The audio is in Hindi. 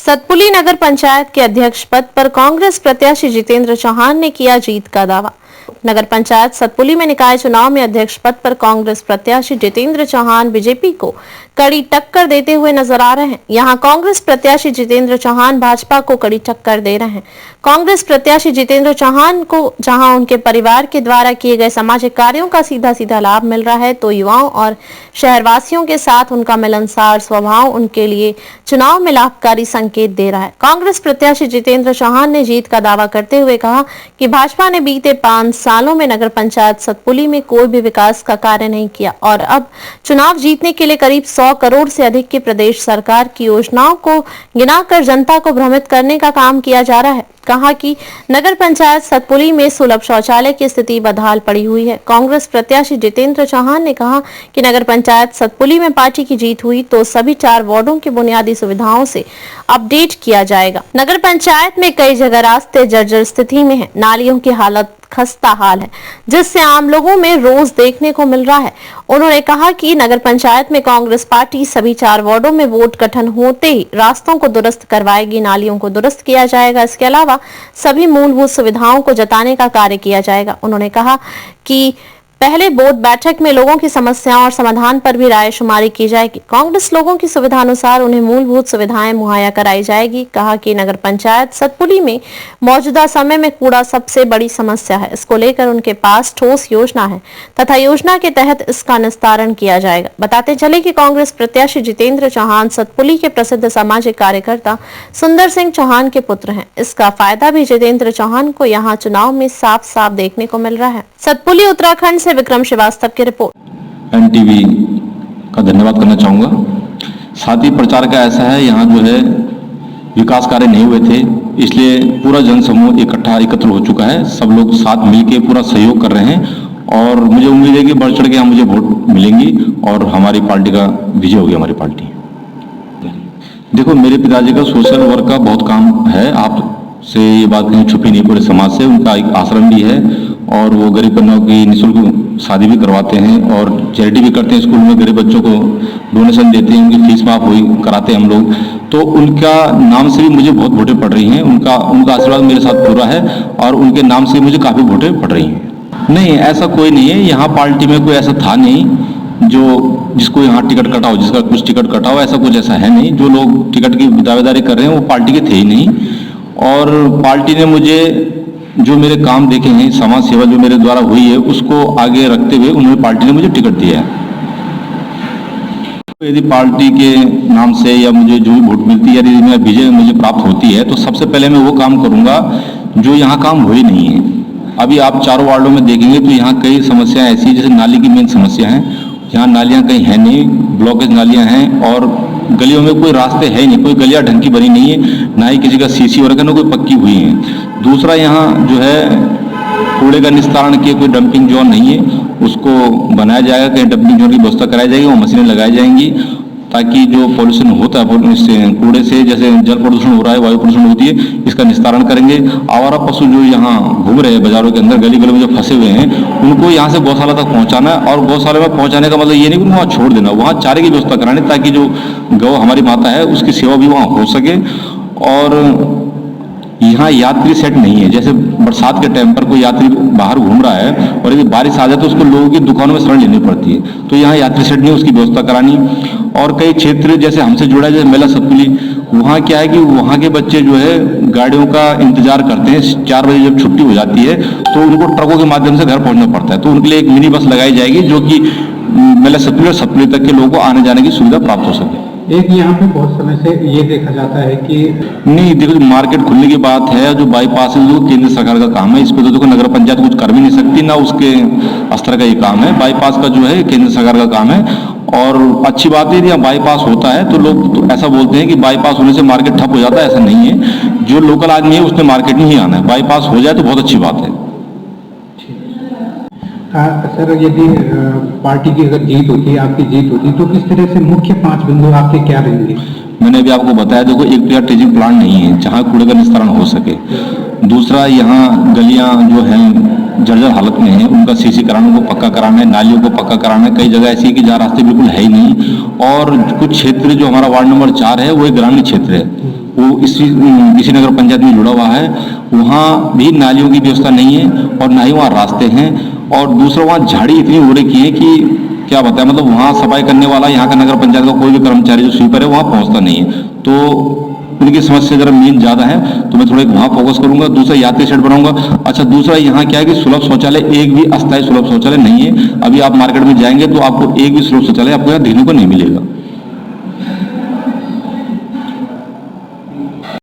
सतपुली नगर पंचायत के अध्यक्ष पद पर कांग्रेस प्रत्याशी जितेंद्र चौहान ने किया जीत का दावा। नगर पंचायत सतपुली में निकाय चुनाव में अध्यक्ष पद पर कांग्रेस प्रत्याशी जितेंद्र चौहान बीजेपी को कड़ी टक्कर देते हुए नजर आ रहे हैं। यहां कांग्रेस प्रत्याशी जितेंद्र चौहान भाजपा को कड़ी टक्कर दे रहे हैं। कांग्रेस प्रत्याशी जितेंद्र चौहान को जहां उनके परिवार के द्वारा किए गए सामाजिक कार्यों का सीधा सीधा लाभ मिल रहा है, तो युवाओं और शहरवासियों के साथ उनका मिलनसार स्वभाव उनके लिए चुनाव में लाभकारी संकेत दे रहा है। कांग्रेस प्रत्याशी जितेंद्र चौहान ने जीत का दावा करते हुए कहा कि भाजपा ने बीते 5 सालों में नगर पंचायत सतपुली में कोई भी विकास का कार्य नहीं किया और अब चुनाव जीतने के लिए करीब 100 करोड़ से अधिक की प्रदेश सरकार की योजनाओं को गिनाकर जनता को भ्रमित करने का काम किया जा रहा है। कहा कि नगर पंचायत सतपुली में सुलभ शौचालय की स्थिति बदहाल पड़ी हुई है। कांग्रेस प्रत्याशी जितेंद्र चौहान ने कहा कि नगर पंचायत सतपुली में पार्टी की जीत हुई तो सभी 4 वार्डों की बुनियादी सुविधाओं से अपडेट किया जाएगा। नगर पंचायत में कई जगह रास्ते जर्जर स्थिति में है, नालियों की हालत खस्ता हाल है, जिससे आम लोगों में रोज देखने को मिल रहा है। उन्होंने कहा कि नगर पंचायत में कांग्रेस पार्टी सभी 4 वार्डों में वोट गठन होते ही रास्तों को दुरुस्त करवाएगी, नालियों को दुरुस्त किया जाएगा। इसके अलावा सभी मूलभूत सुविधाओं को जताने का कार्य किया जाएगा। उन्होंने कहा कि पहले बोर्ड बैठक में लोगों की समस्याओं और समाधान पर भी राय शुमारी की जाएगी। कांग्रेस लोगों की सुविधा अनुसार उन्हें मूलभूत सुविधाएं मुहैया कराई जाएगी। कहा कि नगर पंचायत सतपुली में मौजूदा समय में कूड़ा सबसे बड़ी समस्या है। इसको लेकर उनके पास ठोस योजना है तथा योजना के तहत इसका निस्तारण किया जाएगा। बताते चले कि कांग्रेस प्रत्याशी जितेंद्र चौहान सतपुली के प्रसिद्ध सामाजिक कार्यकर्ता सुंदर सिंह चौहान के पुत्र हैं। इसका फायदा भी जितेंद्र चौहान को यहाँ चुनाव में साफ साफ देखने को मिल रहा है। सतपुली उत्तराखंड से विक्रम श्रीवास्तव की रिपोर्ट। एनटीवी का धन्यवाद करना चाहूँगा। साथ ही प्रचार का ऐसा है, यहाँ जो है विकास कार्य नहीं हुए थे, इसलिए पूरा जनसमूह एकत्र हो चुका है। सब लोग साथ मिलके पूरा सहयोग कर रहे हैं और मुझे उम्मीद है कि बढ़ चढ़ के यहाँ मुझे वोट मिलेंगी और हमारी पार्टी का विजय होगी। हमारी पार्टी देखो, मेरे पिताजी का सोशल वर्क का बहुत काम है, आपसे ये बात कहीं छुपी नहीं, पूरे समाज से। उनका एक आश्रम भी है और वो गरीब कन्याओं की निःशुल्क शादी भी करवाते हैं और चैरिटी भी करते हैं। स्कूल में गरीब बच्चों को डोनेशन देते हैं, उनकी फीस माफ कराते हैं हम लोग। तो उनका नाम से भी मुझे बहुत वोटें पड़ रही हैं। उनका आशीर्वाद मेरे साथ पूरा है और उनके नाम से मुझे काफ़ी वोटें पड़ रही हैं। नहीं, ऐसा कोई नहीं है। यहाँ पार्टी में कोई ऐसा था नहीं जिसको यहाँ टिकट कटा हो, जिसका कुछ टिकट कटा हो, ऐसा कुछ ऐसा है नहीं। जो लोग टिकट की दावेदारी कर रहे हैं वो पार्टी के थे ही नहीं। और पार्टी ने मुझे जो मेरे काम देखे हैं, समाज सेवा जो मेरे द्वारा हुई है, उसको आगे रखते हुए उन्होंने पार्टी ने मुझे टिकट दिया है। यदि पार्टी के नाम से या मुझे जो भी वोट मिलती है, यदि मेरा विजय मुझे प्राप्त होती है, तो सबसे पहले मैं वो काम करूंगा जो यहाँ काम हुई नहीं है। अभी आप 4 वार्डों में देखेंगे तो यहाँ कई समस्याएं ऐसी है, जैसे नाली की मेन समस्या है। यहाँ नालियाँ कहीं है नहीं, ब्लॉकेज नालियाँ हैं और गलियों में कोई रास्ते है ही नहीं, कोई गलियाँ ढंग की बनी नहीं है, ना ही किसी का सीसी वर्क है, ना कोई पक्की हुई है। दूसरा, यहाँ जो है कूड़े का निस्तारण के कोई डंपिंग जोन नहीं है, उसको बनाया जाएगा। कहीं डंपिंग जोन की व्यवस्था कराई जाएगी, वो मशीनें लगाई जाएंगी ताकि जो पॉल्यूशन होता है इससे, कूड़े से, जैसे जल प्रदूषण हो रहा है, वायु प्रदूषण होती है, इसका निस्तारण करेंगे। आवारा पशु जो यहाँ घूम रहे हैं बाजारों के अंदर, गली गली में जो फंसे हुए हैं, उनको यहाँ से गौशाला तक पहुँचाना है। और गौशाला में पहुँचाने का मतलब ये नहीं कि वहाँ छोड़ देना, वहाँ चारे की व्यवस्था करानी ताकि जो गौ हमारी माता है उसकी सेवा भी वहाँ हो सके। और यहाँ यात्री सेट नहीं है, जैसे बरसात के टाइम पर कोई यात्री बाहर घूम रहा है और यदि बारिश आ जाए तो उसको लोगों की दुकानों में शरण लेनी पड़ती है, तो यहाँ यात्री सेट नहीं है, उसकी व्यवस्था करानी। और कई क्षेत्र जैसे हमसे जुड़ा है, जैसे मेला सतपुली, वहाँ क्या है कि वहाँ के बच्चे जो है गाड़ियों का इंतजार करते हैं। 4 बजे जब छुट्टी हो जाती है तो उनको ट्रकों के माध्यम से घर पहुँचना पड़ता है, तो उनके लिए एक मिनी बस लगाई जाएगी जो कि मेला सतपुली और सतपुली तक के लोगों को आने जाने की सुविधा प्राप्त हो सके। एक यहाँ पे बहुत समय से ये देखा जाता है कि नहीं, देखो, मार्केट खुलने की बात है, जो बाईपास है जो केंद्र सरकार का काम है, इस पर तो देखो नगर पंचायत कुछ कर भी नहीं सकती, ना उसके स्तर का ये काम है। बाईपास का जो है केंद्र सरकार का काम है और अच्छी बात है। यदि बाईपास होता है तो लोग तो ऐसा बोलते हैं कि बाईपास होने से मार्केट ठप हो जाता है, ऐसा नहीं है। जो लोकल आदमी है उसने मार्केट में ही आना है, बाईपास हो जाए तो बहुत अच्छी बात है। सर, यदि पार्टी की अगर जीत होती, आपकी जीत होती, तो किस तरह से मुख्य 5 बिंदु आपके क्या रहेंगे? मैंने अभी आपको बताया, देखो, एक तो यहाँ ट्रेजिंग प्लांट नहीं है जहाँ कूड़े का निस्तारण हो सके। दूसरा, यहाँ गलियाँ जो हैं जर्जर हालत में हैं, उनका सीसी कराना, उनको पक्का कराना है। नालियों को पक्का कराना है। कई जगह ऐसी है कि जहाँ रास्ते बिल्कुल है ही नहीं। और कुछ क्षेत्र जो हमारा वार्ड नंबर 4 है वो एक ग्रामीण क्षेत्र है, वो इसी नगर पंचायत में जुड़ा हुआ है, वहाँ भी नालियों की व्यवस्था नहीं है और ना ही वहाँ रास्ते हैं। और दूसरा, वहाँ झाड़ी इतनी हो रखी है कि क्या बताएं, मतलब वहाँ सफाई करने वाला यहाँ का नगर पंचायत का कोई भी कर्मचारी जो स्वीपर है वहाँ पहुँचता नहीं है। तो उनकी समस्या जरा मेन ज़्यादा है, तो मैं थोड़ा वहाँ फोकस करूंगा। दूसरा, यात्री शेड बनाऊंगा। अच्छा, दूसरा यहाँ क्या है कि सुलभ शौचालय, एक भी अस्थायी सुलभ शौचालय नहीं है। अभी आप मार्केट में जाएंगे तो आपको एक भी सुलभ शौचालय आपको यहाँ देखने को नहीं मिलेगा।